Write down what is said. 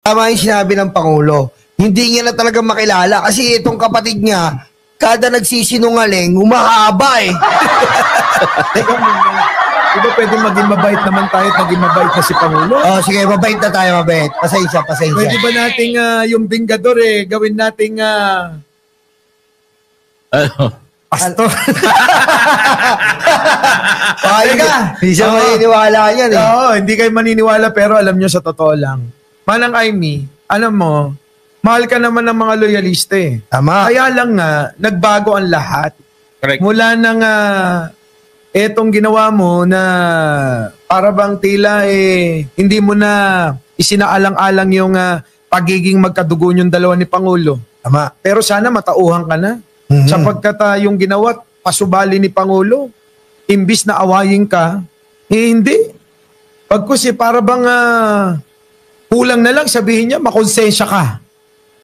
Tama yung sinabi ng Pangulo. Hindi niya na talaga makilala kasi itong kapatid niya, kada nagsisinungaling, humahaba eh. Teka muna. Diba pwede maging mabait naman tayo at maging mabait na si Pangulo? Oh, sige, mabait na tayo, mabait. Pasensya. Pwede ba nating yung Bingador gawin nating pastor? Ay ka, hindi siya maniniwala yan eh. Oo, hindi kayo maniniwala pero alam nyo sa totoo lang. Manang Aimee, alam mo, mahal ka naman ng mga loyalista eh. Tama. Kaya lang nga, nagbago ang lahat. Correct. Mula nang etong ginawa mo na para bang tila hindi mo na isinaalang-alang yung pagiging magkadugo yung dalawa ni Pangulo. Tama. Pero sana matauhan ka na. Sapagkat yung ginawa, pasubali ni Pangulo, imbis na awayin ka, hindi. Pagkus para bang kulang na lang sabihin niya, makonsensya ka.